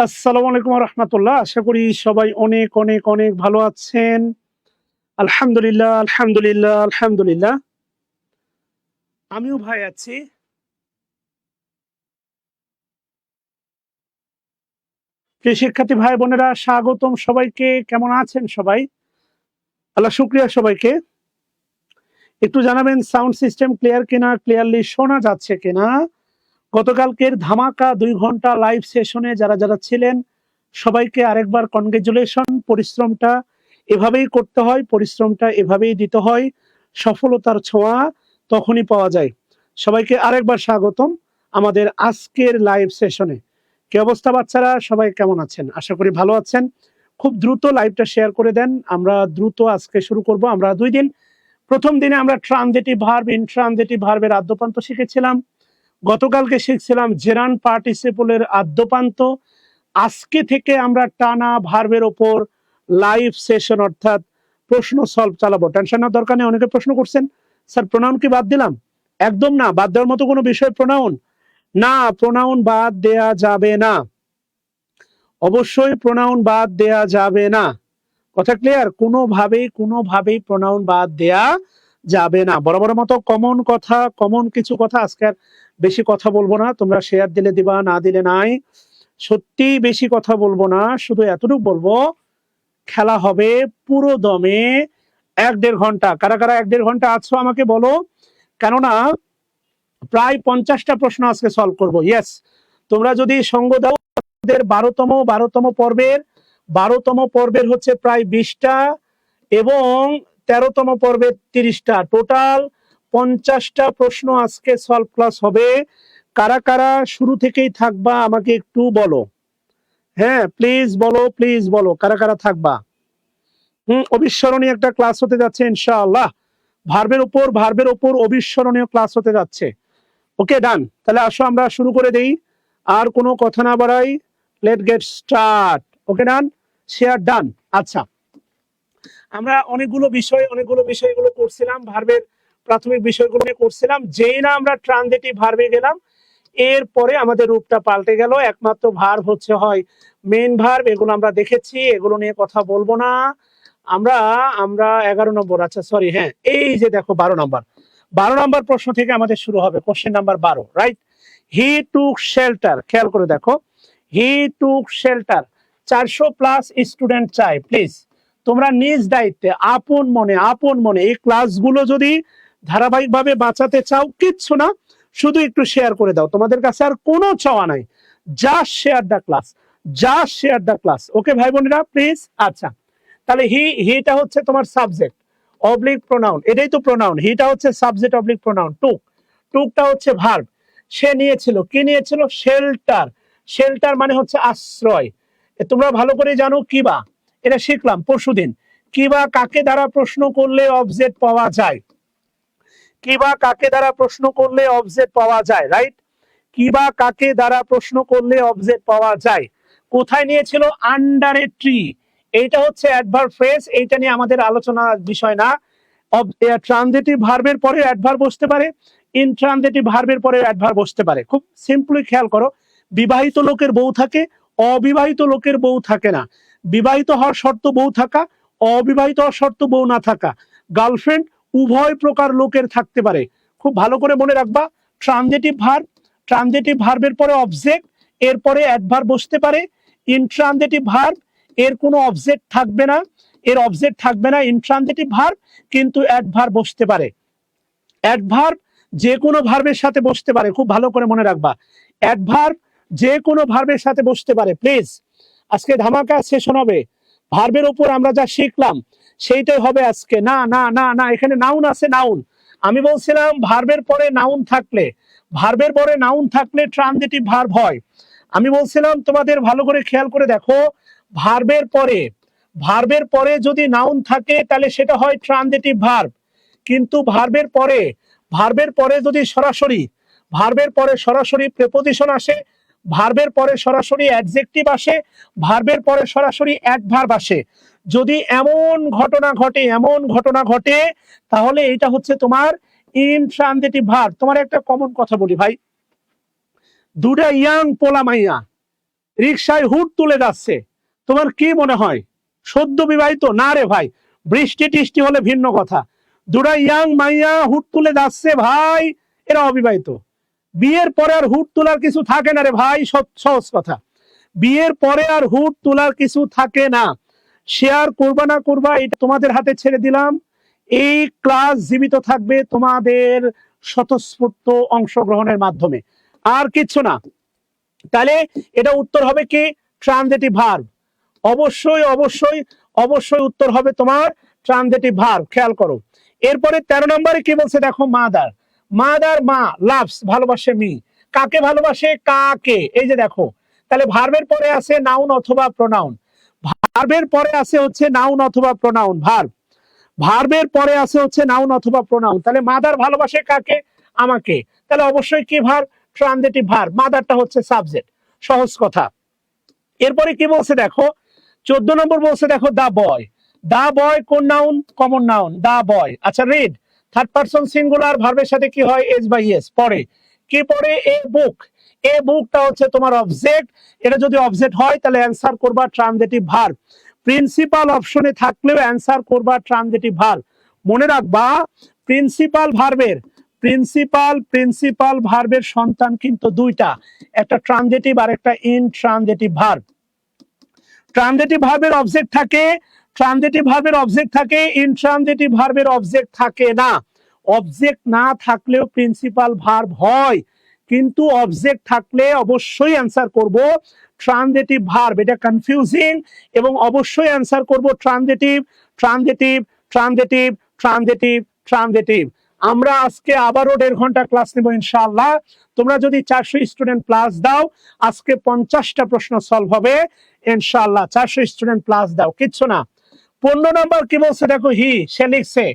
আসসালামু আলাইকুম রহমতুল্লাহ। আশা করি সবাই অনেক অনেক অনেক ভালো আছেন। আলহামদুলিল্লাহ, আলহামদুলিল্লাহ, আলহামদুলিল্লাহ। আমিও ভাই আছি। প্রিয় শিক্ষার্থী ভাই বোনেরা, স্বাগতম সবাইকে। কেমন আছেন সবাই? আল্লাহ শুক্রিয়া সবাইকে। একটু জানাবেন সাউন্ড সিস্টেম ক্লিয়ার কিনা, ক্লিয়ারলি শোনা যাচ্ছে কিনা। গতকালকের ধামাকা 2 ঘন্টা লাইভ সেশনে যারা যারা ছিলেন সবাইকে আরেকবার কনগ্রেচুলেশন। পরিশ্রমটা এভাবেই করতে হয়, পরিশ্রমটা এভাবেই দিতে হয়। সফলতার ছোঁয়া তখনই পাওয়া যায়। সবাইকে আরেকবার স্বাগতম আমাদের আজকের লাইভ সেশনে। কি অবস্থা বাচ্চারা, সবাই কেমন আছেন? আশা করি ভালো আছেন। খুব দ্রুত লাইভটা শেয়ার করে দেন, আমরা দ্রুত আজকে শুরু করব। আমরা 2 দিন, প্রথম দিনে আমরা ট্রানজিটিভ ভার্ব, ইনট্রানজিটিভ ভার্বের আদ্যপান্ত শিখেছিলাম। গতকালকে শিখছিলাম জেরান্ড পার্টিসিপলের আদ্যপান্ত। আজকে থেকে আমরা টানা ভার্বের ওপর লাইভ সেশন অর্থাৎ প্রশ্ন সলভ চালাবো। টেনশন নেওয়ার দরকার নেই। অনেকে প্রশ্ন করছেন, স্যার প্রোনাউন কি বাদ দিলাম? একদম না, বাদ দেওয়ার মতো কোনো বিষয় প্রোনাউন না। প্রোনাউন বাদ দেয়া যাবে না, অবশ্যই প্রোনাউন বাদ দেয়া যাবে না। কথা ক্লিয়ার? কোনোভাবেই প্রোনাউন বাদ দেয়া যাবে না। বরাবর মতো কমন কথা, কমন কিছু কথা। আজকে আর বেশি কথা বলবো না, তোমরা শেয়ার দিলে দিবা, না দিলে নাই। সত্যি বেশি কথা বলবো না, শুধু এতটুকু বলবো, খেলা হবে পুরো দমে 1-1.5 ঘন্টা। কারা কারা 1-1.5 ঘন্টা আছো আমাকে বলো। কেননা প্রায় 50টা প্রশ্ন আজকে সলভ করবো। ইয়েস, তোমরা যদি সঙ্গ দাও, 12তম পর্বের হচ্ছে প্রায় 20টা এবং 13তম পর্বের 30টা, টোটাল 50টা প্রশ্ন আজকে সলভ ক্লাস হবে। কারা কারা শুরু থেকেই থাকবা আমাকে একটু বলো। হ্যাঁ প্লিজ বলো, প্লিজ বলো কারা কারা থাকবা। অবিস্মরণীয় একটা ক্লাস হতে যাচ্ছে ইনশাআল্লাহ। ভার্বের উপর অবিস্মরণীয় ক্লাস হতে যাচ্ছে। ওকে ডান, তাহলে আসো আমরা শুরু করে দেই। আর কোনো কথা না বাড়াই, লেট গেট স্টার্ট। ওকে ডান, শেয়ার ডান। আচ্ছা, আমরা অনেকগুলো বিষয়গুলো করছিলাম, ভার্বের প্রাথমিক বিষয়গুলো নিয়ে করছিলাম। যেই না আমরা ট্রানজিটিভ ভার্বে গেলাম, এরপরে আমাদের রূপটা পাল্টে গেল। একমাত্র ভার্ব হচ্ছে হয় মেইন ভার্ব, এগুলো আমরা দেখেছি, এগুলো নিয়ে কথা বলবো না। আমরা আমরা 11 নম্বর, আচ্ছা সরি, হ্যাঁ এই যে দেখো 12 নম্বর প্রশ্ন থেকে আমাদের শুরু হবে। Question number 12, right? He took shelter. খেয়াল করে দেখো, হি টুক শেল্টার। 400+ স্টুডেন্ট চাই। প্লিজ তোমরা নিজ দায়িত্বে আপন মনে এই ক্লাসগুলো যদি ধারাবাহিকভাবে বাঁচাতে চাও, কিচ্ছু না, শুধু একটু শেয়ার করে দাও। তোমাদের কাছে আর কোনো চাওয়া নাই, জাস্ট শেয়ার দ্য ক্লাস। ওকে ভাই বোনেরা প্লিজ। আচ্ছা, তাহলে হিটা হচ্ছে তোমার সাবজেক্ট অবলিক প্রোনাউন, এটাই তো প্রোনাউন। হিটা হচ্ছে সাবজেক্ট অবলিক প্রোনাউন। টুকটা হচ্ছে ভার্ব। সে নিয়েছিল, কি নিয়েছিল? শেল্টার। শেল্টার মানে হচ্ছে আশ্রয়। তোমরা ভালো করে জানো কিবা, এটা শিখলাম পরশুদিন। কিবা কাকে দ্বারা প্রশ্ন করলে অবজেক্ট পাওয়া যায়, কিবা কাকে দ্বারা প্রশ্ন করলে অবজেক্ট পাওয়া যায়, রাইট? কিবা কাকে দ্বারা প্রশ্ন করলে অবজেক্ট পাওয়া যায়। কোথায় নিয়েছিল? Under a tree. এইটা হচ্ছে অ্যাডভার্ব ফ্রেজ, এইটা নিয়ে আমাদের আলোচনার বিষয় না। ট্রানজিটিভ ভার্বের পরে অ্যাডভার্ব বসতে পারে, ইনট্রানজিটিভ ভার্বের পরে অ্যাডভার্ব বসতে পারে। খুব সিম্পলি খেয়াল করো, বিবাহিত লোকের বউ থাকে, অবিবাহিত লোকের বউ থাকে না। বিবাহিত হওয়ার শর্ত বউ থাকা, অবিবাহিত হওয়ার শর্ত বউ না থাকা। গার্লফ্রেন্ড উভয় প্রকার লোকের থাকতে পারে। খুব ভালো করে মনে রাখবা, ট্রানজিটিভ ভার্বের পরে অবজেক্ট, এরপরে অ্যাডভার্ব বসতে পারে। ইনট্রানজিটিভ ভার্ব, এর কোনো অবজেক্ট থাকবে না, ইনট্রানজিটিভ ভার্ব, কিন্তু অ্যাডভার্ব বসতে পারে। অ্যাডভার্ব যে কোনো ভার্বের সাথে বসতে পারে, খুব ভালো করে মনে রাখবা। অ্যাডভার্ব যে কোনো ভার্বের সাথে বসতে পারে। প্লিজ আজকে ধামাকা সেশন হবে, ভার্বের উপর আমরা যা শিখলাম সেইটাই হবে আজকে। না না না না, এখানে নাউন আছে, নাউন। আমি বলছিলাম ভার্বের পরে নাউন থাকলে ট্রানজিটিভ ভার্ব হয়। আমি বলছিলাম তোমাদের ভালো করে খেয়াল করে দেখো, ভার্বের পরে যদি নাউন থাকে তাহলে সেটা হয় ট্রানজিটিভ ভার্ব। কিন্তু ভার্বের পরে যদি সরাসরি প্রেপোজিশন আসে, ভার্বের পরে সরাসরি অ্যাডজেক্টিভ আসে, ভার্বের পরে সরাসরি অ্যাডভার্ব আসে, যদি এমন ঘটনা ঘটে তাহলে এটা হচ্ছে তোমার ইনট্রানজিটিভ ভার্ব। তোমার একটা কমন কথা বলি ভাই, দুটা ইয়াং পোলা মাইয়া, রিক্সায় হুট তুলে যাচ্ছে, তোমার কি মনে হয় সদ্য বিবাহিত? না রে ভাই, বৃষ্টি টিষ্টি হলে ভিন্ন কথা। দুটা ইয়াং মাইয়া হুট তুলে যাচ্ছে ভাই, এরা অবিবাহিত। বিয়ের পরে আর হুট তোলার কিছু থাকে না রে ভাই, সহজ কথা। বিয়ের পরে আর হুট তোলার কিছু থাকে না। শেয়ার করবা না করবা এটা তোমাদের হাতে ছেড়ে দিলাম। এই ক্লাস জীবিত থাকবে তোমাদের স্বতঃস্ফূর্ত অংশগ্রহণের মাধ্যমে, আর কিছু না। তাহলে এটা উত্তর হবে কি? Transitive verb. অবশ্যই অবশ্যই অবশ্যই উত্তর হবে তোমার ট্রানজিটিভ ভার্ব। খেয়াল করো। এরপরে 13 নম্বরে কি বলছে দেখো, মাদার। মাদার, মা, লাভস, ভালোবাসে। মি, কাকে ভালোবাসে? কাকে। এই যে দেখো, তাহলে ভার্বের পরে আছে নাউন অথবা প্রোনাউন। ভার্বের পরে আছে হচ্ছে নাউন অথবা প্রোনাউন। ভার্বের পরে আছে হচ্ছে নাউন অথবা প্রোনাউন। তাহলে মাদার ভালোবাসে কাকে? আমাকে। তাহলে অবশ্যই কি ভার্ব? Transitive verb. মাদারটা হচ্ছে সাবজেক্ট। সহজ কথা। এরপরে কি বলছে দেখো, 14 নম্বর বলছে দেখো, দা বয়। দা বয় কোন noun? Common noun, the boy. আচ্ছা, রিড, থার্ড পারসন সিঙ্গুলার, ভার্বের সাথে কি হয়? S by S. পরে কি পরে? এ বুক। এ বুকটা হচ্ছে তোমার অবজেক্ট। এটা যদি অবজেক্ট হয় তাহলে অ্যান্সার করবা ট্রানজিটিভ ভার্ব। প্রিন্সিপাল অপশনে থাকলেও অ্যান্সার করবা ট্রানজিটিভ ভার্ব। মনে রাখবা, প্রিন্সিপাল ভার্বের সন্তান কিন্তু দুইটা, একটা ট্রানজিটিভ আর একটা ইনট্রানজিটিভ ভার্ব। ট্রানজিটিভ ভার্বের অবজেক্ট থাকে, ইনট্রানজিটিভ ভার্বের অবজেক্ট থাকে না। অবজেক্ট না থাকলেও প্রিন্সিপাল ভার্ব হয়, কিন্তু অবজেক্ট থাকলে অবশ্যই অ্যান্সার করব ট্রানজিটিভ ভার্ব। এটা কনফিউজিং, এবং অবশ্যই অ্যান্সার করব ট্রানজিটিভ। আমরা আজকে আবারও 1.5 ঘন্টা ক্লাস নেব ইনশাআল্লাহ। তোমরা যদি 400 স্টুডেন্ট প্লাস দাও, আজকে 50টা প্রশ্ন সলভ হবে ইনশাআল্লাহ। 400 স্টুডেন্ট প্লাস দাও, কিচ্ছু না। 15 নম্বর কি বলছে দেখো, সে লিখছে।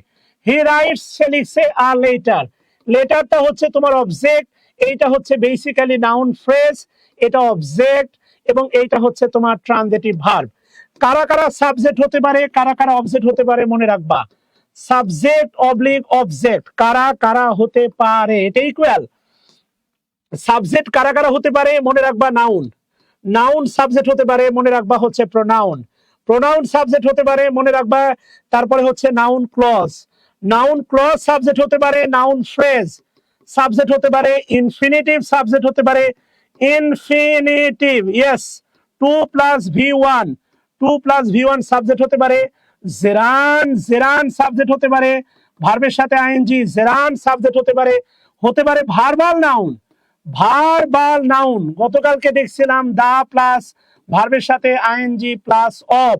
হি রাইটস, সে লিখছে আ লেটার। লেটারটা হচ্ছে তোমার অবজেক্ট, এইটা হচ্ছে বেসিক্যালি নাউন ফ্রেজ, এটা অবজেক্ট, এবং এইটা হচ্ছে তোমার ট্রানজিটিভ ভার্ব। কারা কারা সাবজেক্ট হতে পারে, কারা কারা অবজেক্ট হতে পারে মনে রাখবা। সাবজেক্ট অবলিক অবজেক্ট কারা কারা হতে পারে, এটা ইকুয়াল। সাবজেক্ট কারা কারা হতে পারে মনে রাখবা, নাউন সাবজেক্ট হতে পারে মনে রাখবা হচ্ছে প্রোনাউন সাবজেক্ট হতে পারে মনে রাখবা, তারপরে হচ্ছে নাউন ক্লজ সাবজেক্ট হতে পারে, নাউন ফ্রেজ সাবজেক্ট হতে পারে, ইনফিনিটিভ সাবজেক্ট হতে পারে, ইনফিনিটিভ ইয়েস, 2+V1 সাবজেক্ট হতে পারে, জেরান সাবজেক্ট হতে পারে, ভার্বের সাথে আইএনজি, জেরান সাবজেক্ট হতে পারে ভার্বাল নাউন। গতকালকে দেখছিলাম দা প্লাস ভার্বের সাথে আইএনজি প্লাস অফ,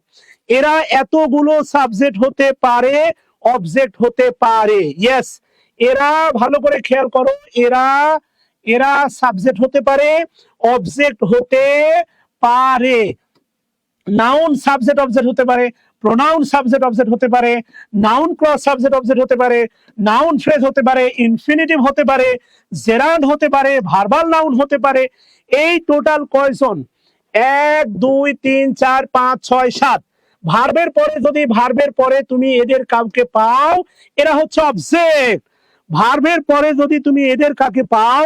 এরা এতগুলো সাবজেক্ট হতে পারে, অবজেক্ট হতে পারে। ইয়েস, এরা ভালো করে খেয়াল করো, এরা সাবজেক্ট হতে পারে, অবজেক্ট হতে পারে। নাউন সাবজেক্ট অবজেক্ট হতে পারে, প্রোনাউন সাবজেক্ট অবজেক্ট হতে পারে, নাউন ক্লজ সাবজেক্ট অবজেক্ট হতে পারে, নাউন ফ্রেজ হতে পারে, ইনফিনিটিভ হতে পারে, জেরান্ড হতে পারে, ভার্বাল নাউন হতে পারে। এই টোটাল কয়জন? 1 2 3 4 5 6 7। ভার্বের পরে তুমি এদের কাউকে পাও, এরা হচ্ছে অবজেক্ট। ভার্বের পরে যদি তুমি এদের কাকে পাও,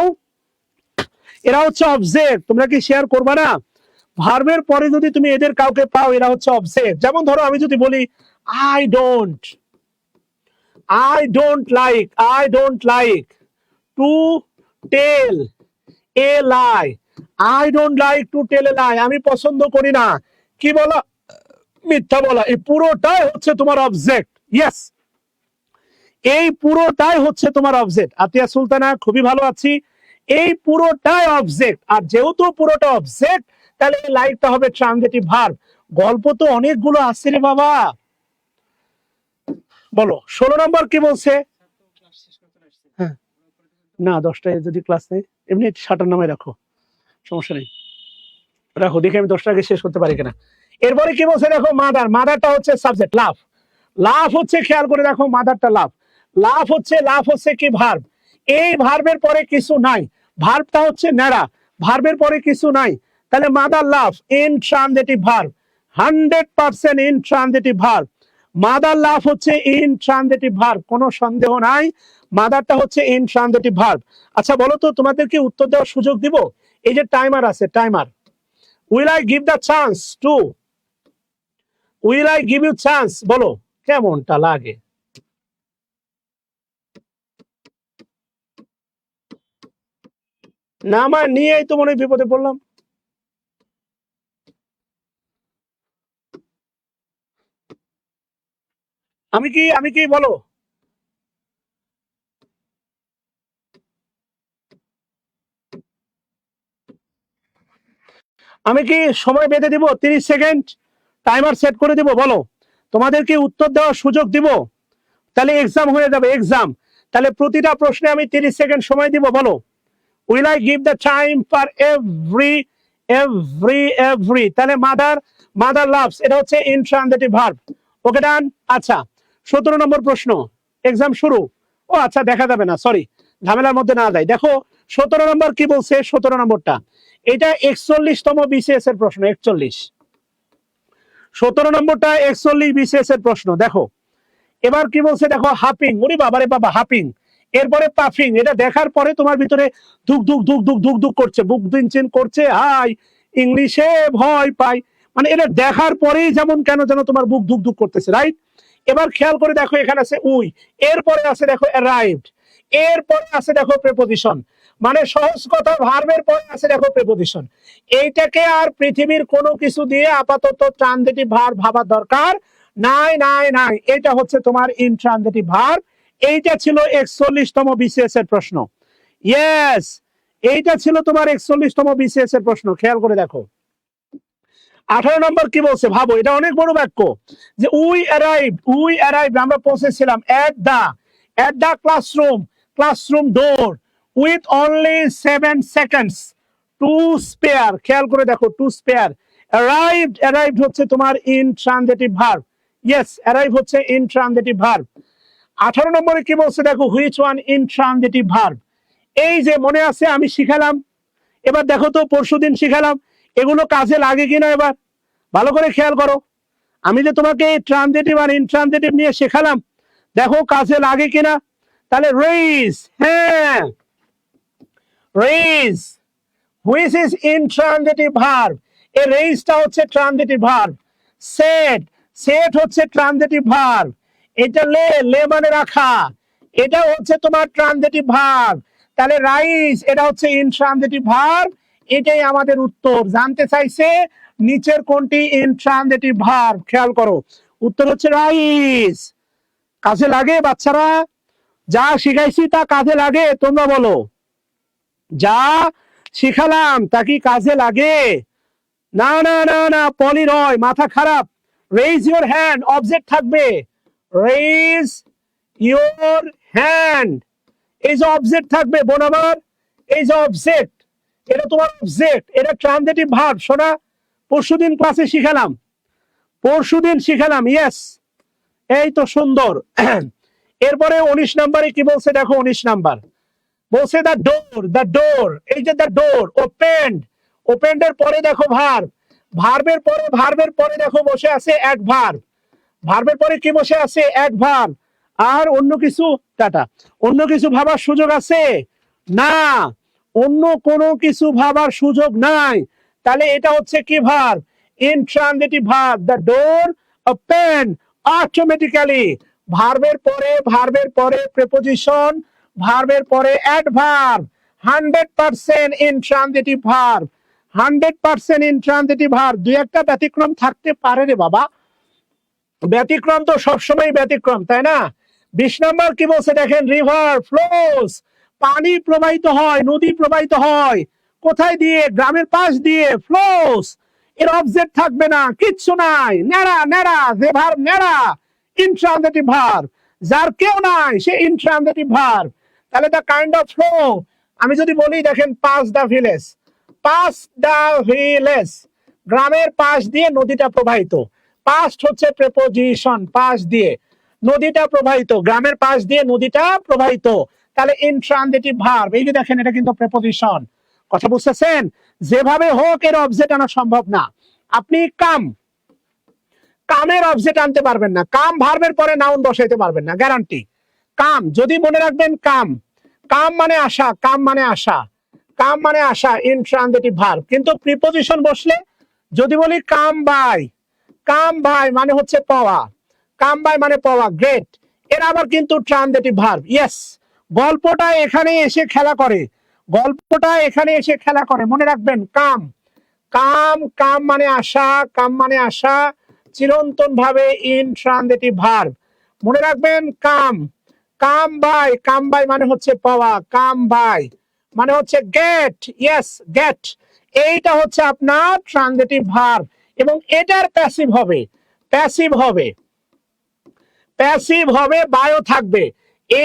এরা হচ্ছে অবজেক্ট। তোমরা কি শেয়ার করবা না? ভার্বের পরে যদি তুমি এদের কাউকে পাও, এরা হচ্ছে অবজেক্ট। যেমন ধরো আমি যদি বলি I don't like to tell a lie. I don't like to tell a lie, আমি পছন্দ করি না কি বলা? মিথ্যা বলা। এই পুরোটাই হচ্ছে তোমার অবজেক্ট। ইয়েস, এই পুরোটাই হচ্ছে তোমার অবজেক্ট। আতিয়া সুলতানা, খুবই ভালো আছি। এই পুরোটাই অবজেক্ট, আর যেহেতু পুরোটা অবজেক্ট, তাহলে এই লাইকটা হবে ট্রানজিটিভ ভার্ব। গল্প তো অনেকগুলো আছে রে বাবা। বলো 16 নম্বর কি বলছে? হ্যাঁ, না 10টায় যদি ক্লাস নেই, এমনি 7টার নামে রাখো, সমস্যা নেই, রাখো, দেখে আমি 10টার আগে শেষ করতে পারি কিনা। এরপরে কি বলছে দেখো, মাদারটা হচ্ছে সাবজেক্ট। লাভ হচ্ছে, খেয়াল করে দেখো, মাদারটা লাভ হচ্ছে কি ভার্ব। এই ভার্বের পরে কিছু নাই, ভার্বটা হচ্ছে নেড়া, ভার্বের পরে কিছু নাই, তাহলে mother love intransitive verb, 100% intransitive verb. Mother love হচ্ছে ইনট্রানজিটিভ ভার্ব, কোনো সন্দেহ নাই, মাদারটা হচ্ছে ইনট্রানজিটিভ ভার্ব। আচ্ছা বলো তো, তোমাদেরকে উত্তর দেওয়ার সুযোগ দিব? এই যে টাইমার আছে, will I give the chance to, will I give you chance, বলো কেমনটা লাগে? না আমার নিয়েই তো মনে হয় বিপদে পড়লাম। আমি কি বলো? আমি কি সময় বেঁধে দিব 30 সেকেন্ড, টাইমার সেট করে দিব? বলো, তোমাদের কি উত্তর দেওয়ার সুযোগ দিব? তাহলে এক্সাম হয়ে যাবে এক্সাম। তাহলে প্রতিটা প্রশ্নে আমি 30 সেকেন্ড সময় দিব, বলো। Will I give the time for every every, তাহলে মাদার লাভস, এটা হচ্ছে ইনট্রানজিটিভ ভার্ব। ওকে ডান। আচ্ছা 17 নম্বর প্রশ্ন, এক্সাম শুরু। ও আচ্ছা দেখা যাবে না, সরি, ঝামেলার মধ্যে না যায়। দেখো 17 নম্বর কি বলছে, 17 নম্বরটা এটা 41তম বিসিএস এর প্রশ্ন, 41। 17 নম্বরটা 41 বিসিএস এর প্রশ্ন। দেখো এবার কি বলছে, দেখো হাপিং, ওরে বাবারে বাবা, হাপিং, এরপরে পাফিং। এটা দেখার পরে তোমার ভিতরে ধুক ধুক ধুক ধুক ধুক ধুক করছে, বুক দিনচিন করছে, হাই ইংলিশে ভয় পাই, মানে এটা দেখার পরেই যেমন কেন যেন তোমার বুক ধুক ধুক করতেছে, রাইট? এবার খেয়াল করে দেখো, এখানে আছে উই, এরপরে আছে দেখো অ্যারাইভড, এরপরে আছে দেখো প্রেপোজিশন, মানে সহজ কথা ভার্বের পরে আছে দেখো প্রেপোজিশন। এইটাকে আর পৃথিবীর কোনো কিছু দিয়ে আপাতত ট্রানজিটিভ ভার্ব ভাবার দরকার নাই নাই নাই। এটা হচ্ছে তোমার ইনট্রানজিটিভ ভার্ব। এইটা ছিল 41তম বিসিএস এর প্রশ্ন। ইয়েস, এইটা ছিল তোমার 41তম বিসিএস এর প্রশ্ন। খেয়াল করে দেখো 18 নম্বর কি বলছে, ভাবো, এটা অনেক বড় বাক্য, যে উই অ্যারাইভ, আমরা পৌঁছেছিলাম at the classroom door with only 7 seconds to spare. খেয়াল করে দেখো, টু স্পেয়ার। অ্যারাইভড হচ্ছে তোমার ইনট্রানজিটিভ ভার্ব। ইয়েস, অ্যারাইভ হচ্ছে ইনট্রানজিটিভ ভার্ব। 18 নম্বরে কি বলছে দেখো, হুইচ ওয়ান ইনট্রানজিটিভ ভার্ব। এই যে মনে আছে আমি শিখালাম, এবার দেখো তো পরশুদিন শিখালাম, এগুলো কাজে লাগে কিনা এবার ভালো করে খেয়াল করো। আমি যে তোমাকে ট্রানজিটিভ আর ইনট্রানজিটিভ নিয়ে শেখালাম, দেখো কাজে লাগে কিনা। তাহলে রেইজ, হ্যাঁ raise, which is intransitive verb, এই রেইজটা হচ্ছে ট্রানজিটিভ ভার্ব। সেট হচ্ছে ট্রানজিটিভ ভার্ব। এটা লে মানে রাখা, এটা হচ্ছে তোমার ট্রানজিটিভ ভার্ব। তাহলে রাইজ এটা হচ্ছে ইনট্রানজিটিভ ভার্ব। এটাই আমাদের উত্তর। জানতে চাইছে নিচের কোনটি ইনট্রানজিটিভ ভার্ব, খেয়াল করো, উত্তর হচ্ছে রাইজ। কাজে লাগে বাচ্চারা? যা শিখাইছি তা কাজে লাগে? তোমরা বলো, যা শিখালাম তা কি কাজে লাগে? না না না না, পলি নয়, মাথা খারাপ। রেইজ ইউর হ্যান্ড, অবজেক্ট থাকবে, রেইজ ইউর হ্যান্ড, এই যে অবজেক্ট থাকবে বরাবর, এই যে অবজেক্ট, এটা তোমার অবজেক্ট, এটা ট্রানজিটিভ ভার্ব। শোনা, পরশুদিন ক্লাসে শিখালাম, ইয়েস, এই তো সুন্দর। এরপরে 19 নম্বরে কি বলছে দেখো, 19 নাম্বার বলছে দ্য ডোর, এই যে দ্য ডোর ওপেন্ড এর পরে দেখো ভার্বের পরে দেখো বসে আছে এক ভার্ব, ভার্বের পরে কি বসে আছে, এক ভার্ব। আর অন্য কিছু টাটা, অন্য কিছু ভাবার সুযোগ আছে না, অন্য কোনো কিছু ভাবার সুযোগ নাই। তাহলে এটা হচ্ছে কি verb, intransitive verb. The door open automatically, ভার্বের পরে প্রেপোজিশন, ভার্বের পরে adverb, 100% intransitive verb, 100% intransitive verb. দুই একটা ব্যতিক্রম থাকতে পারে রে বাবা, ব্যতিক্রম তো সবসময় ব্যতিক্রম, তাই না? 20 নম্বর কি বলছে দেখেন, রিভার ফ্লোস, পানি প্রবাহিত হয়, নদী প্রবাহিত হয়, কোথায় দিয়ে, গ্রামের পাশ দিয়ে, ফ্লোস, এর অবজেক্ট থাকবে না, কিচ্ছু নাই, ন্যাড়া যে ভার্ব ন্যাড়া, ইনট্রানজিটিভ ভার্ব। যার কেউ নাই সে ইনট্রানজিটিভ ভার্ব। তাহলে দ্য কাইন্ড অফ ফ্লো, আমি যদি বলি দেখেন, পাস দ্য ভিলেজ, গ্রামের পাশ দিয়ে নদীটা প্রবাহিত, পাস্ট হচ্ছে প্রেপোজিশন, পাশ দিয়ে নদীটা প্রবাহিত, গ্রামের পাশ দিয়ে নদীটা প্রবাহিত, তাহলে ইনট্রানজিটিভ ভার্ব। এই যে দেখেন, এটা কিন্তু প্রেপোজিশন। কথা বুঝতেছেন? যেভাবে হোক এর অবজেক্ট আনা সম্ভব না। আপনি কামের অবজেক্ট আনতে পারবেন না, কাম ভার্বের পরে নাউন বসাইতে পারবেন না, গ্যারান্টি। কাম, যদি মনে রাখবেন, কাম মানে আশা, কাম মানে আশা, ইনট্রানজিটিভ ভার্ব। কিন্তু প্রিপোজিশন বসলে যদি বলি কাম বাই মানে হচ্ছে পাওয়া, কাম বাই মানে পাওয়া, গ্রেট। এর আবার কিন্তু ট্রানজিটিভ ভার্ব। ইয়েস, গল্পটা এখানে এসে খেলা করে, গল্পটা এখানে এসে খেলা করে, মনে রাখবেন। কাম কাম কাম মানে আসা, কাম মানে আসা চিরন্তন ভাবে ইন ট্রানজিটিভ ভার্ব, মনে রাখবেন। কাম বাই মানে হচ্ছে পাওয়া, কাম বাই মানে হচ্ছে গেট। ইয়েস, গেট, এইটা হচ্ছে আপনার ট্রানজিটিভ ভার্ব এবং এটার প্যাসিভ হবে, প্যাসিভ হবে, প্যাসিভ হবে, বায়ো থাকবে।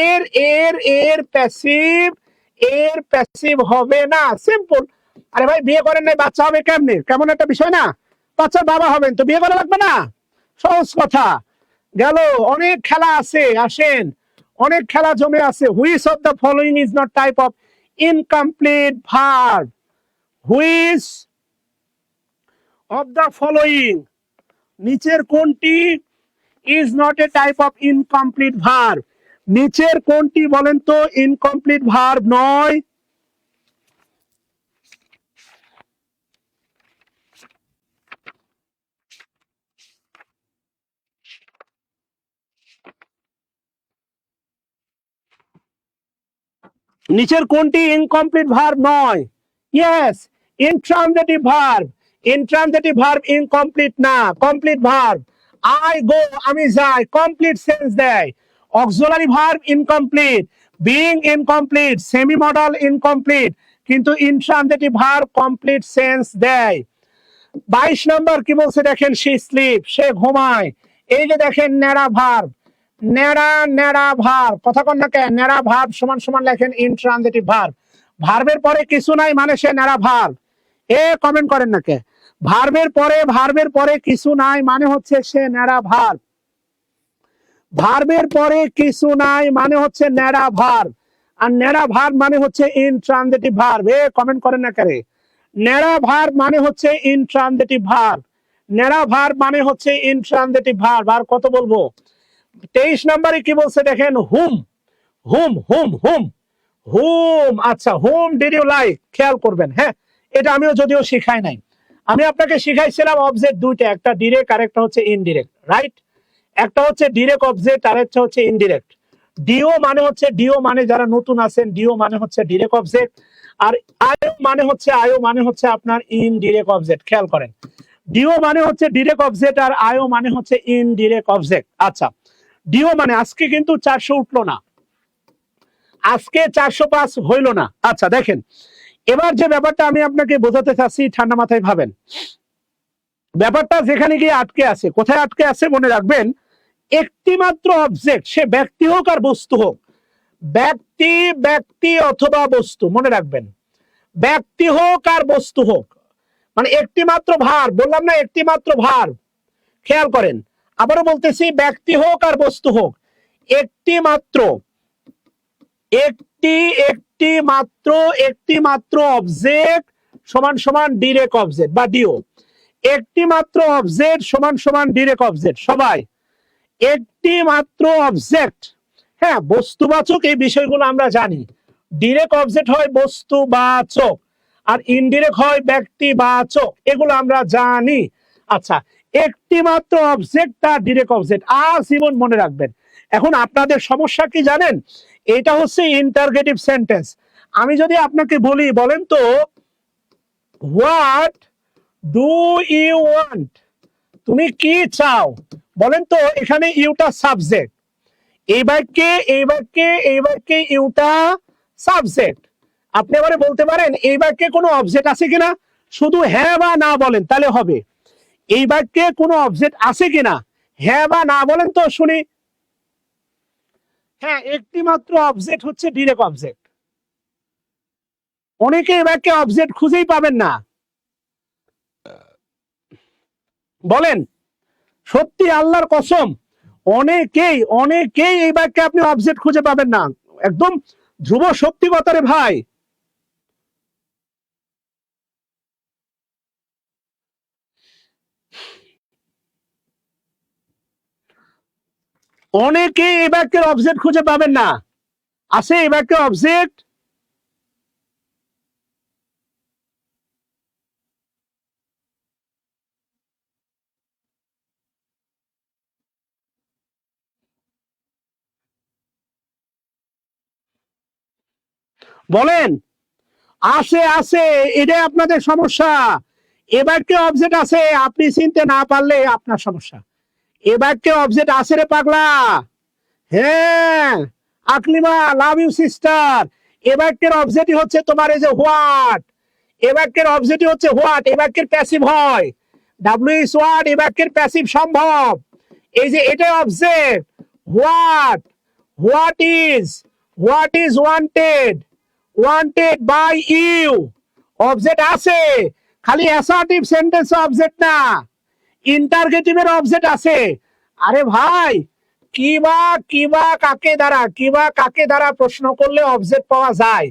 এর এর এর প্যাসিভ, এর প্যাসিভ হবে না, সিম্পল। আরে ভাই বিয়ে করেন নাই, বাচ্চা হবে কেমনে? কেমন একটা বিষয় না? বাচ্চার বাবা হবেন তো বিয়ে করা লাগবে না, সহজ কথা। গেল, অনেক খেলা আছে, আসেন, অনেক খেলা জমে আছে। Which of the following is not type of incomplete verb? Which of the following, নিচের কোনটি is not a type of incomplete verb? নিচের কোনটি বলেন তো ইনকমপ্লিট ভার্ব নয়? নিচের কোনটি ইনকমপ্লিট ভার্ব নয়? Yes, intransitive verb. Intransitive verb incomplete না, কমপ্লিট ভার্ব। আই গো, আমি যাই, কমপ্লিট সেন্স দেয়। Auxiliary verb incomplete, being incomplete, semi modal incomplete, কিন্তু ইনট্রানজিটিভ ভার্ব কমপ্লিট সেন্স দেয়। 22 নম্বর কি বলছে দেখেন, সে স্লিপ, সে ঘুমায়। এই যে দেখেন ন্যাড়া ভার্ব, ন্যাড়া ন্যাড়া ভার্ব, কথা কন না কেন? ন্যাড়া ভার্ব সমান সমান লেখেন ইনট্রানজিটিভ ভার্ব। ভার্বের পরে কিছু নাই মানে সে ন্যাড়া ভার্ব। এ কমেন্ট করেন না কে? ভার্বের পরে কিছু নাই মানে হচ্ছে সে ন্যাড়া ভার্ব। ভার্বের পরে কিছু নাই মানে হচ্ছে ন্যাড়া ভার্ব, আর ন্যাড়া ভার্ব মানে হচ্ছে ইনট্রানজিটিভ ভার্ব। এ কমেন্ট করেন না কে? ন্যাড়া ভার্ব মানে হচ্ছে ইনট্রানজিটিভ ভার্ব, ন্যাড়া ভার্ব মানে হচ্ছে ইনট্রানজিটিভ ভার্ব। আর কত বলবো? 23 নম্বরে কি বলছে দেখেন, হুম হুম হুম হুম হুম। আচ্ছা, হুম ডিড ইউ লাইক, খেয়াল করবেন। হ্যাঁ, এটা আমিও যদিও শিখাই নাই, আমি আপনাকে শিখাইছিলাম অবজেক্ট দুইটা, একটা ডিরেক্ট আর একটা হচ্ছে ইনডিরেক্ট, রাইট? একটা হচ্ছে ডিরেক্ট অবজেক্ট আর একটা হচ্ছে ইনডিরেক্ট। ডিও মানে যারা নতুন আছেন, ডিও মানে হচ্ছে ডিরেক্ট অবজেক্ট, আর আয়ো মানে হচ্ছে আপনার ইনডিরেক্ট অবজেক্ট। খেয়াল করেন, ডিও মানে হচ্ছে ডিরেক্ট অবজেক্ট আর আয়ো মানে হচ্ছে ইনডিরেক্ট অবজেক্ট। আচ্ছা, ডিও মানে আজকে কিন্তু 400 উঠলো না, আজকে 405 হইল না। আচ্ছা দেখেন, এবার যে ব্যাপারটা আমি আপনাকে বোঝাতে চাচ্ছি, ঠান্ডা মাথায় ভাবেন। ব্যাপারটা যেখানে গিয়ে আটকে আছে, কোথায় আটকে আছে মনে রাখবেন। একটি মাত্র অবজেক্ট, সে ব্যক্তি হোক আর বস্তু হোক, ব্যক্তি ব্যক্তি অথবা বস্তু, মনে রাখবেন, ব্যক্তি হোক আর বস্তু হোক, মানে একটি মাত্র ভার, বললাম না একটি মাত্র ভার। খেয়াল করেন, আবারও বলতেছি, ব্যক্তি হোক আর বস্তু হোক, একটি মাত্র, একটি মাত্র অবজেক্ট সমান সমান ডিরেক্ট অবজেক্ট বা ডিও। একটি মাত্র অবজেক্ট সমান সমান ডিরেক্ট অবজেক্ট। সবাই, একটি মাত্র অবজেক্ট, হ্যাঁ বস্তুবাচক, এই বিষয়গুলো আমরা জানি। ডিরেক্ট অবজেক্ট হয় বস্তুবাচক আর ইনডিরেক্ট হয় ব্যক্তিবাচক, এগুলো আমরা জানি। আচ্ছা, একটি মাত্র অবজেক্ট তার ডিরেক্ট অবজেক্ট, আজীবন মনে রাখবেন। এখন আপনাদের সমস্যা কি জানেন? এটা হচ্ছে ইন্টারগেটিভ সেন্টেন্স। আমি যদি আপনাকে বলি, বলেন তো হোয়াট ডু ইউ ওয়ান্ট, তুমি কি চাও? বলেন তো, এখানে ইউটা সাবজেক্ট, এই বাক্যে ইউটা সাবজেক্ট। আপনি এবারে বলতে পারেন এই বাক্যে কোনো অবজেক্ট আছে কিনা, শুধু হ্যাঁ বা না বলেন তাহলে হবে। এই বাক্যে কোনো অবজেক্ট আছে কিনা, হ্যাঁ বা না বলেন তো শুনি। হ্যাঁ, একটি মাত্র অবজেক্ট হচ্ছে ডিরেক্ট অবজেক্ট। অনেকে এই বাক্যে অবজেক্ট খুঁজেই পাবেন না, বলেন সত্যি আল্লাহর কসম, অনেকেই এই বাক্যে আপনি অবজেক্ট খুঁজে পাবেন না, একদম ধ্রুব সত্যি কথা রে ভাই। অনেকে এই বাক্যের অবজেক্ট খুঁজে পাবেন না, আছে এই বাক্যের অবজেক্ট? বলেন। আছে আছে, এটাই আপনাদের সমস্যা। এবার কে অবজেক্ট আছে আপনি চিনতে না পারলে আপনার সমস্যা। এবার কে অবজেক্ট আছে রে পাগলা। হ্যাঁ আকলিমা, লাভ ইউ সিস্টার। এবারকের অবজেক্টিভ হচ্ছে তোমার এই যে হোয়াট। এবারকের অবজেক্টিভ হচ্ছে হোয়াট, এবারকের প্যাসিভ হয়। ডাব্লিউ ইজ হোয়াট, এবারকের প্যাসিভ সম্ভব। এই যে এটা object what, what is wanted, wanted by you. Object আছে, খালি অ্যাসার্টিভ সেন্টেন্স অবজেক্ট না, ইন্টারগেটিভের অবজেক্ট আছে। আরে ভাই কিবা কাকে দ্বারা প্রশ্ন করলে অবজেক্ট পাওয়া যায়।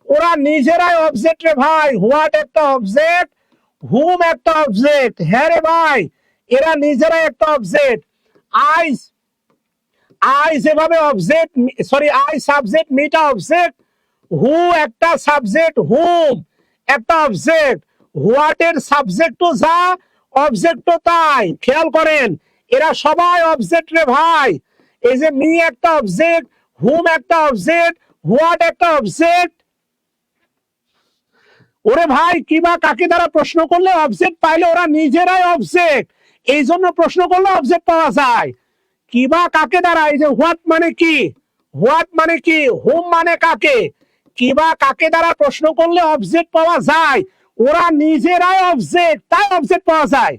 ওরা নিজেরাই অবজেক্ট রে ভাই। হোয়াট একটা অবজেক্ট, হুম একটা অবজেক্ট। হ্যাঁ রে ভাই, এরা নিজেরাই একটা অবজেক্ট। আইস আই যেভাবে অবজেক্ট, সরি আই সাবজেক্ট মিটা অবজেক্ট, হু একটা সাবজেক্ট, হুম একটা অবজেক্ট, হোয়াটের সাবজেক্টও যা অবজেক্টও তাই। খেয়াল করেন এরা সবাই অবজেক্ট রে ভাই। এই যে মি একটা অবজেক্ট, হুম একটা অবজেক্ট, হোয়াট একটা অবজেক্ট। ওরে ভাই কিবা কাকে দ্বারা প্রশ্ন করলে অবজেক্ট পাইলে ওরা নিজেরাই অবজেক্ট, এই জন্য প্রশ্ন করলে অবজেক্ট পাওয়া যায়। কিবা কাকে দ্বারা, এই যে হোয়াট মানে কি, হোয়াট মানে কি, হুম মানে কাকে, কিবা কাকে দ্বারা প্রশ্ন করলে অবজেক্ট পাওয়া যায়। ওরা নিজেরাই অবজেক্ট, তাই অবজেক্ট পাওয়া যায়।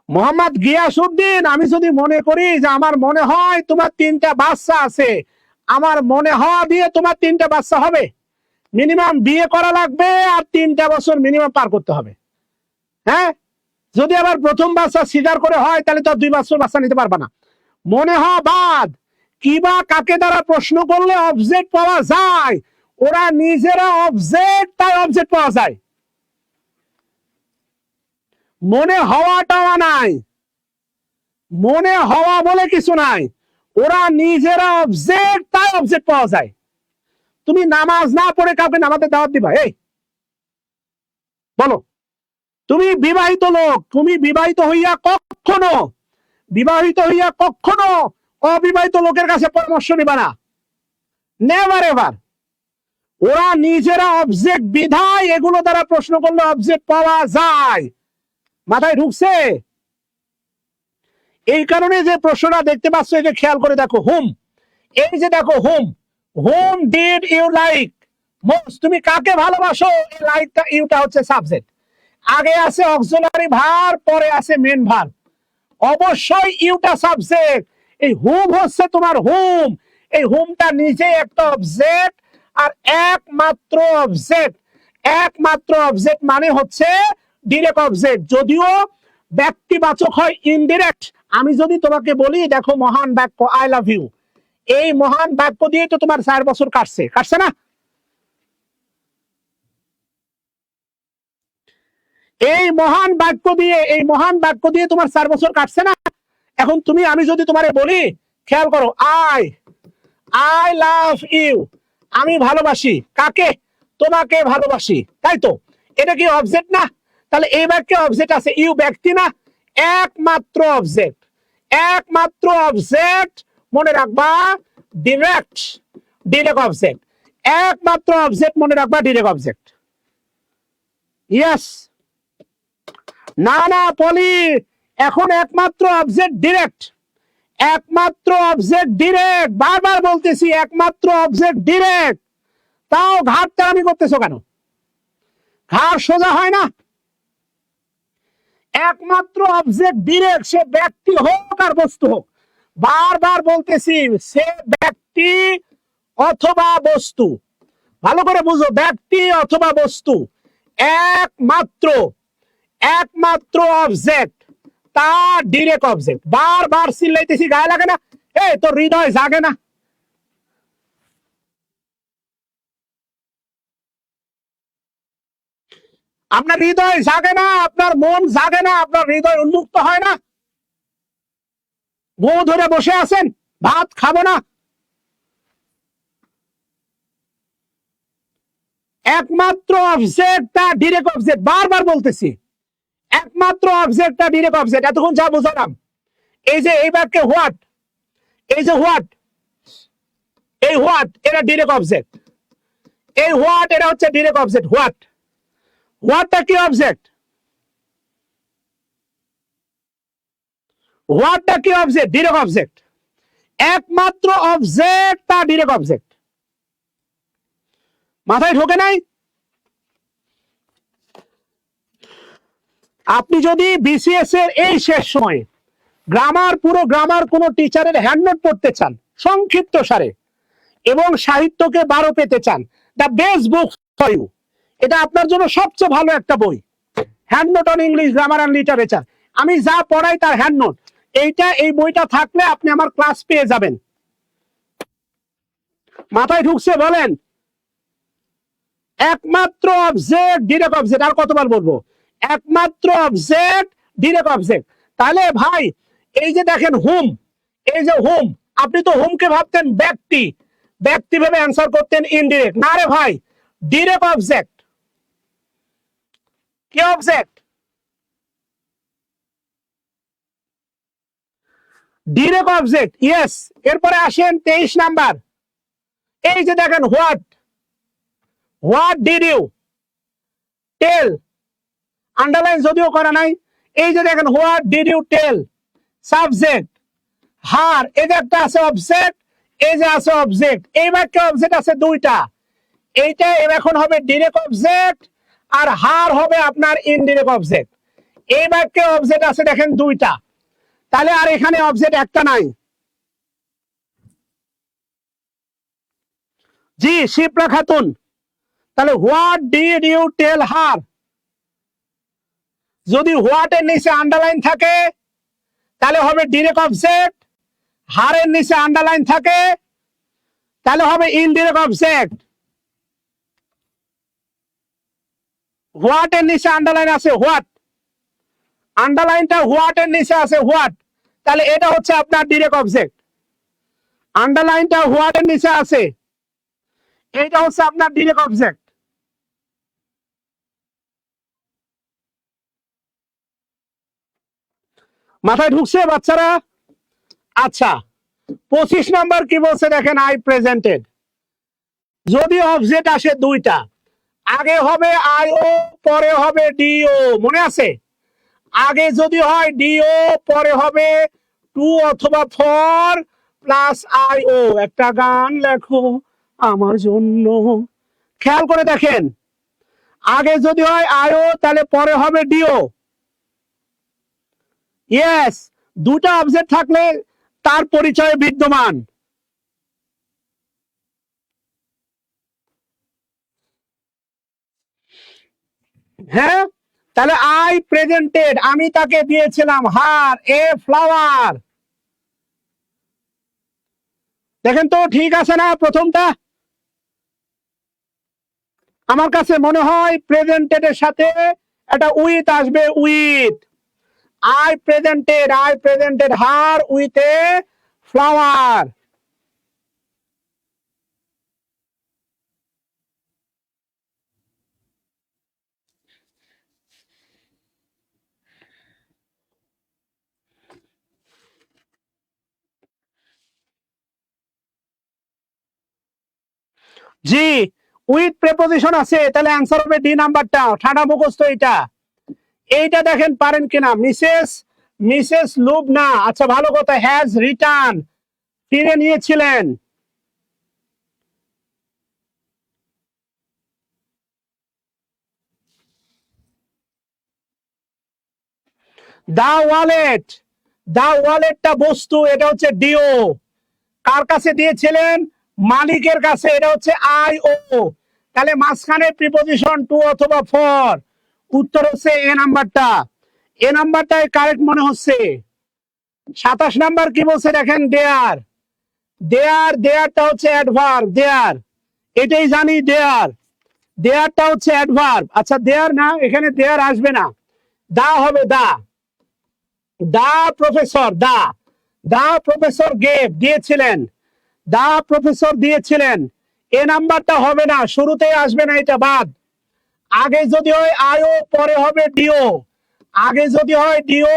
মোহাম্মদ গিয়াসউদ্দিন, আমি যদি মনে করি যে আমার মনে হয় তোমার 3টা বাচ্চা আছে, আমার মনে হওয়া দিয়ে তোমার 3টা বাচ্চা হবে, মিনিমাম বিয়ে করা লাগবে আর 3টা বছর মিনিমাম পার করতে হবে। হ্যাঁ, যদি আবার প্রথম বাচ্চা সিজার করে হয় তাহলে তো 2 বছর বাচ্চা নিতে পারবা না। মনে হওয়া বাদ, কিবা কাকে দ্বারা প্রশ্ন করলে অবজেক্ট পাওয়া যায়। ওরা নিজেরা অবজেক্ট, তাই অবজেক্ট পাওয়া যায়। মনে হওয়াটাও নাই, মনে হওয়া বলে কিছু নাই, ওরা নিজেরা অবজেক্ট, তাই অবজেক্ট পাওয়া যায়। তুমি নামাজ না পড়ে কাউকে নামাজের দাওয়াত দিবা? এই বলো, তুমি বিবাহিত লোক, তুমি বিবাহিত হইয়া কখনো অবিবাহিত লোকের কাছে পরামর্শ নিবা না, নেভার এভার। ওরা নিজেরা অবজেক্ট বিধায় এগুলো দ্বারা প্রশ্ন করলে অবজেক্ট পাওয়া যায়। মাথায় ঢুকছে? এই কারণে যে প্রশ্নটা দেখতে পাচ্ছ, এই যে খেয়াল করে দেখো, হুম, এই যে দেখো whom, whom did you like most, তুমি কাকে ভালোবাসো, এই লাইকটা ইউটা হচ্ছে সাবজেক্ট, আগে আছে অক্সিলারি ভার্ব, পরে আছে মেন ভার্ব, অবশ্যই ইউটা সাবজেক্ট। এই হুম হচ্ছে তোমার হুম, এই হুমটা নিজে একটা অবজেক্ট, আর একমাত্র অবজেক্ট মানে হচ্ছে ডিরেক্ট অবজেক্ট, যদিও ব্যক্তিবাচক হয় ইনডিরেক্ট। আমি যদি তোমাকে বলি দেখো মহান বাক্য আই লাভ ইউ, এই মহান বাক্য দিয়ে তো তোমার 4 বছর কাটছে না? এই মহান বাক্য দিয়ে তোমার 4 বছর কাটছে না? এখন তুমি, আমি যদি তোমারে বলি, খেয়াল করো, আই লাভ ইউ, আমি ভালোবাসি কাকে? তোমাকে ভালোবাসি, তাই তো? এটা কি অবজেক্ট না? তাহলে এই বাক্যে অবজেক্ট আছে, ইউ ব্যক্তি না, একমাত্র অবজেক্ট মনে রাখবা, ডিরেক্ট অবজেক্ট, একমাত্র অবজেক্ট মনে রাখবা, ডিরেক্ট অবজেক্ট। ইয়েস, না পলি, এখন একমাত্র অবজেক্ট ডিরেক্ট, বারবার বলতেছি একমাত্র অবজেক্ট ডিরেক্ট। তাও ঘাটটা আমি করতেছো কেন? ঘাড় সোজা হয় না? একমাত্র অবজেক্ট ডিরেক্ট, সে ব্যক্তি হোক আর বস্তু হোক। বারবার বলতেছি সে ব্যক্তি অথবা বস্তু, ভালো করে বুঝো, ব্যক্তি অথবা বস্তু, একমাত্র অবজেক্ট, তা ডিরেক্ট অবজেক্ট। বারবার চিল্লাইতেছি, গায়ে লাগে না? এই তোর হৃদয় জাগে না? আপনার হৃদয় জাগে না? আপনার মন জাগে না? আপনার হৃদয় উন্মুক্ত হয় না? বউ ধরে বসে আছেন, ভাত খাবো না? একমাত্র অবজেক্টটা ডিরেক্ট অবজেক্ট, বারবার বলতেছি একমাত্র অবজেক্টটা ডিরেক্ট অবজেক্ট। এতক্ষণ যা বুঝালাম, এই যে এই বাক্যে হোয়াট, এই যে হোয়াট, এই হোয়াট এটা ডিরেক্ট অবজেক্ট, এই হোয়াট এটা হচ্ছে ডিরেক্ট অবজেক্ট। হোয়াটটা কি অবজেক্ট? হোয়াটটা কি অবজেক্ট? Direct object. একমাত্র অবজেক্ট তা ডিরেক্ট অবজেক্ট। মাথায় ঢোকে নাই? আপনি যদি বিসিএস এর এই শেষ সময়ে গ্রামার, পুরো গ্রামার কোন টিচারের হ্যান্ডনোট পড়তে চান সংক্ষিপ্ত সারে, এবং সাহিত্যকে 12 পেতে চান, the best book for you. এটা আপনার জন্য সবচেয়ে ভালো একটা বই, hand note on English grammar and literature. আমি যা পড়াই তার হ্যান্ডনোট। এই বইটা থাকলে আপনি আমার ক্লাস পেয়ে যাবেন। মাথায় ঢুকছে বলেন? একমাত্র অবজেক্ট ডিরেক্ট অবজেক্ট। আর কতবার বলবো? একমাত্র অবজেক্ট ডিরেক্ট অবজেক্ট। তাহলে ভাই এই যে দেখেন হুম, এই যে হুম, আপনি তো হুমকে ভাবতেন ব্যক্তি, ব্যক্তি ভেবে অ্যান্সার করতেন ইনডিরেক্ট। না রে ভাই, ডিরেক্ট অবজেক্ট। কি অবজেক্ট? Direct object, yes. এরপরে আসেন 23 নাম্বার। এই যে দেখেন what, what did you tell, underline যদিও করা নাই। এই যে দেখেন what did you tell, subject her, এই যে একটা আছে অবজেক্ট, এই যে আছে অবজেক্ট। এই বাক্যে অবজেক্ট আছে দুইটা, এইটা এখন হবে ডিরেক্ট অবজেক্ট, আর হার হবে আপনার ইনডিরেক্ট অবজেক্ট। এই বাক্যে অবজেক্ট আছে দেখেন দুইটা, তাহলে আর এখানে অবজেক্ট একটা নাই। জি শিপ্রা খাতুন। তাহলে হোয়াট ডিড ইউ টেল হার, যদি হোয়াট এর নিচে আন্ডারলাইন থাকে তাহলে হবে ডিরেক্ট অবজেক্ট, হারের নিচে আন্ডারলাইন থাকে তাহলে হবে ইনডিরেক্ট অবজেক্ট। হোয়াট এর নিচে আন্ডারলাইন আছে হোয়াট, আন্ডারলাইনটা হোয়াট এর নিচে আছে হোয়াট, তাহলে এটা হচ্ছে আপনার ডিরেক্ট অবজেক্ট। আন্ডারলাইনটা হোয়াট এর নিচে আছে, এইটা হচ্ছে আপনার ডিরেক্ট অবজেক্ট। মাথায় ঢুকছে বাচ্চারা? আচ্ছা 25 নাম্বার কি বলছে দেখেন, আই প্রেজেন্টেড। যদি অবজেক্ট আসে দুইটা, আগে হবে আইও পরে হবে ডিও, মনে আছে? আগে যদি হয় ডিও পরে হবে টু অথবা ফর প্লাস আইও। একটা গান লেখো আমার জন্য, খেয়াল করে দেখেন। আগে যদি হয় আইও তাহলে পরে হবে ডিও। ইয়েস, দুটা অবজেক্ট থাকলে তার পরিচয় বিদ্যমান। হ্যাঁ, তাহলে আই প্রেজেন্টেড, আমি তাকে দিয়েছিলাম হার এ ফ্লাওয়ার। দেখেন তো ঠিক আছে না প্রথমটা? আমার কাছে মনে হয় প্রেজেন্টেড এর সাথে একটা উইথ আসবে, with. I presented her with a flower. G with preposition আছে, তাহলে অ্যান্সার হবে ডি নাম্বারটা। ঠাডা মুখস্থ এটা। এইটা দেখেন পারেন কিনা। মিসেস লুবনা, আচ্ছা ভালো কথা, হ্যাজ রিটার্ন, ফিরে নিয়েছিলেন। দা ওয়ালেট, দা ওয়ালেটটা বস্তু, এটা হচ্ছে ডিও। কার কাছে দিয়েছিলেন? মালিকের কাছে, এটা হচ্ছে আই ও। তাহলে মাঝখানে প্রিপোজিশন টু অথবা ফর, উত্তর হচ্ছে এ নাম্বারটা। এ নাম্বারটাই কারেক্ট মনে হচ্ছে। 27 নাম্বার কি বলছে দেখেন, দেয়ার। দেয়ারটা হচ্ছে অ্যাডভার্ব, দেয়ার, এটাই জানি দেয়ার। দেয়ারটা হচ্ছে অ্যাডভার্ব। আচ্ছা দেয়ার না, এখানে দেয়ার আসবে না, দা হবে দা। দা প্রফেসর, দা প্রফেসর গেভ, দিয়েছিলেন। দা প্রফেসর দিয়েছিলেন। এ নাম্বারটা হবে না, শুরুতেই আসবে না, এটা বাদ। আগে যদি হয় আইও পরে হবে ডিও, আগে যদি হয় ডিও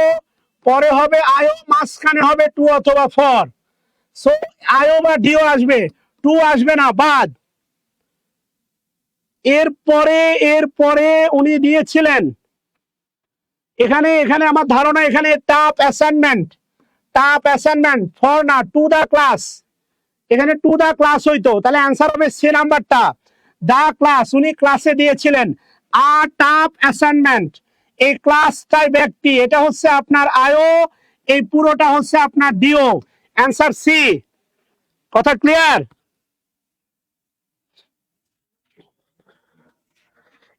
পরে হবে আইও, মাঝখানে হবে টু অথবা ফর। সো আইও বা ডিও আসবে। টু আসবে না, বাদ। এরপরে উনি দিয়েছিলেন এখানে আমার ধারণা এখানে টাফ অ্যাসাইনমেন্ট ফর না টু দা ক্লাস, এখানে টু দা ক্লাস হইতো, তাহলে অ্যান্সার হবে সি নাম্বারটা, দা ক্লাস। উনি ক্লাসে দিয়েছিলেন আ টাফ অ্যাসাইনমেন্ট, এই ক্লাসটাই ব্যক্তি, এটা হচ্ছে আপনার আয়ো, এই পুরোটা হচ্ছে আপনার ডিও, অ্যান্সার সি। কথা ক্লিয়ার?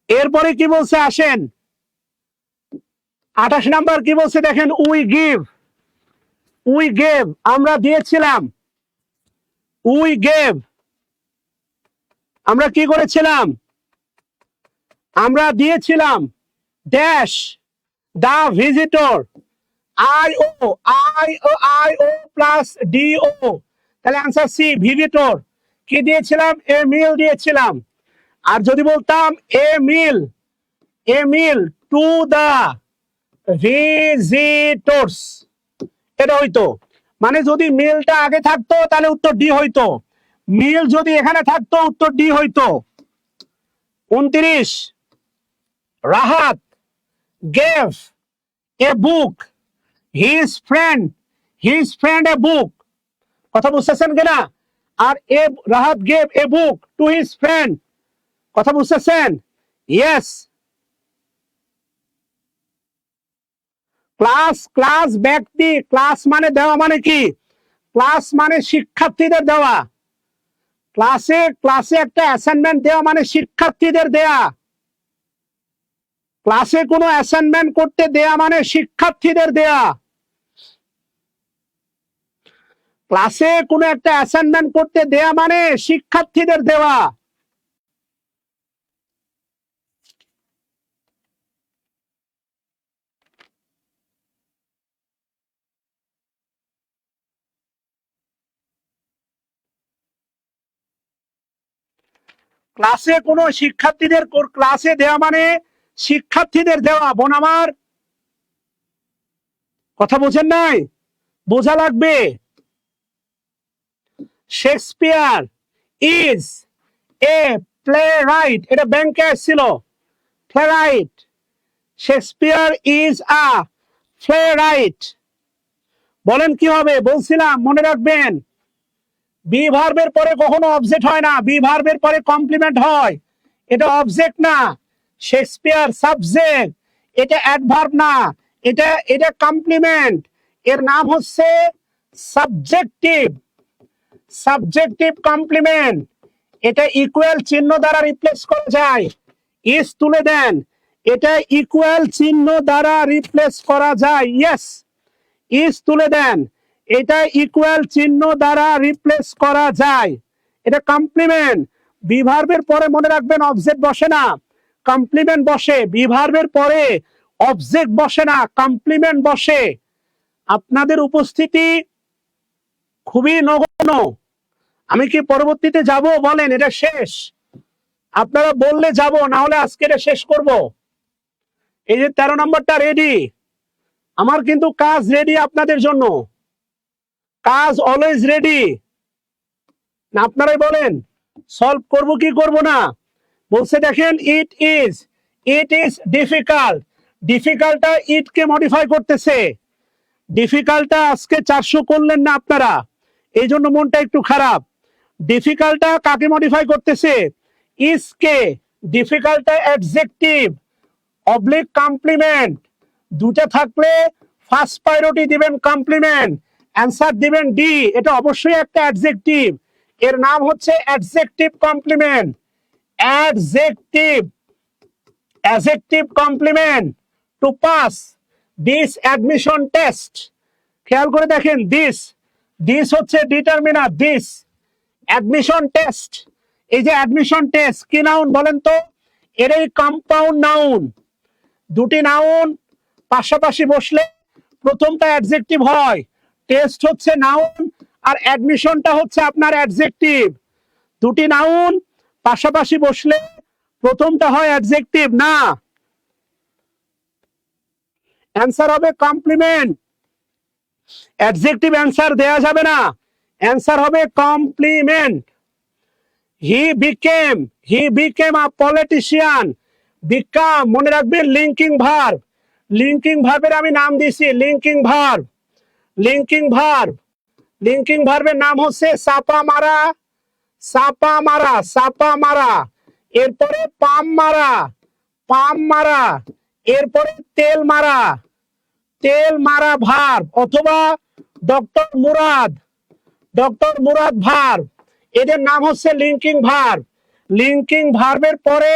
এরপরে কি বলছে আসেন, 28 নাম্বার কি বলছে দেখেন, উই গেভ আমরা দিয়েছিলাম, আমরা কি করেছিলাম, আমরা দিয়েছিলাম dash the visitor, I O plus DO, তাহলে আনসার সি ভিজিটর। কি দিয়েছিলাম, এ মিল দিয়েছিলাম। আর যদি বলতাম এ মিল টু দা ভিজিটরস, এটা হইতো, মানে যদি মিলটা আগে থাকতো তাহলে উত্তর ডি হইতো, মিল যদি এখানে থাকতো উত্তর ডি হইতো। 29, Rahat gave a book his friend a book, কথা বুঝতেছেন কিনা? আর a Rahat gave a book to his friend, কথা বুঝতেছেন? ইয়েস। ক্লাস ব্যক্তি, ক্লাস মানে দেওয়া, মানে কি, ক্লাস মানে শিক্ষার্থীদের দেওয়া, ক্লাসে একটা অ্যাসাইনমেন্ট দেওয়া মানে শিক্ষার্থীদের দেয়া, ক্লাসে কোনো অ্যাসাইনমেন্ট করতে দেয়া মানে শিক্ষার্থীদের দেয়া, ক্লাসে কোনো একটা অ্যাসাইনমেন্ট করতে দেয়া মানে শিক্ষার্থীদের দেওয়া। ক্লাসে কোনো শিক্ষার্থীদের ক্লাসে দেওয়া মানে শিক্ষার্থীদের দেওয়া। বোন আমার কথা বোঝেন নাই? বোঝা লাগবে। Shakespeare is a play right, এটা ব্যাংকে আসছিল, play right, Shakespeare is a play right. বলেন কি হবে? বলছিলাম মনে রাখবেন, বি ভার্বের পরে কখনো অবজেক্ট হয় না, বি ভার্বের পরে কমপ্লিমেন্ট হয়, এটা অবজেক্ট না। শেক্সপিয়ার সাবজেক্ট, এটা অ্যাডভার্ব না, এটা কমপ্লিমেন্ট, এর নাম হচ্ছে সাবজেক্টিভ কমপ্লিমেন্ট। এটা ইকুয়াল চিহ্ন দ্বারা রিপ্লেস করা যায়, ইস তুলে দেন, এটা ইকুয়াল চিহ্ন দ্বারা রিপ্লেস করা যায়, ইয়েস, ইস তুলে দেন, এটা ইকুয়াল চিহ্ন দ্বারা রিপ্লেস করা যায়, এটা কমপ্লিমেন্ট। বি ভার্বের পরে মনে রাখবেন অবজেক্ট বসে না, কমপ্লিমেন্ট বসে, বি ভার্বের পরে অবজেক্ট বসে না, কমপ্লিমেন্ট বসে। আপনাদের উপস্থিতি খুবই নগণ্য, আমি কি পরবর্তীতে যাব? বলেন, এটা শেষ, আপনারা বললে যাব, না হলে আজকে এটা শেষ করব। এই যে 13 নম্বরটা রেডি, আমার কিন্তু কাজ রেডি আপনাদের জন্য, কাজ অলওয়েজ রেডি। না আপনারাই বলেন সলভ করব কি করব না? বলছে দেখেন it is ডিফিকাল্টটা it K modify করতেছে, ডিফিকাল্টটা আজকে 400 করলেন না আপনারা, এই জন্য মনটা একটু খারাপ। ডিফিকাল্টটা কাকে মডিফাই করতেছে? ইজ কে। ডিফিকাল্টটা অ্যাডজেক্টিভ অবলিক কমপ্লিমেন্ট, দুটো থাকলে ফার্স্ট প্রায়োরিটি দিবেন কমপ্লিমেন্ট, অ্যান্সার দিবেন ডি, এটা অবশ্যই একটা অ্যাডজেক্টিভ, এর নাম হচ্ছে adjective complement, adjective complement to pass this admission test. খেয়াল করে দেখেন, দিস হচ্ছে ডিটারমিনার, দিস অ্যাডমিশন টেস্ট, এই যে অ্যাডমিশন টেস্ট কি নাউন বলেন তো? এটাই কম্পাউন্ড নাউন, দুটি নাউন পাশাপাশি বসলে প্রথমটা অ্যাডজেক্টিভ হয়, টেস্ট হচ্ছে নাউন আর অ্যাডমিশনটা হচ্ছে আপনার অ্যাডজেক্টিভ। দুটি নাউন পাশাপাশি বসলে প্রথমটা হয় অ্যাডজেক্টিভ না, অ্যান্সার হবে কমপ্লিমেন্ট। অ্যাডজেক্টিভ অ্যান্সার দেয়া যাবে না, অ্যান্সার হবে complement. He became a politician. Become মনে রাখবেন লিঙ্কিং ভার্ব। লিঙ্কিং ভার্বের আমি নাম দিয়েছি linking verb. Linking verb, linking ভার্বের নাম হচ্ছে চাপা মারা, চাপা মারা, চাপা মারা। এরপরে পাম মারা, পাম মারা। এরপরে তেল মারা, তেল মারা ভার্ব, অথবা doctor Murad, doctor Murad verb. এদের নাম হচ্ছে লিঙ্কিং ভার্ব। লিঙ্কিং ভার্বের পরে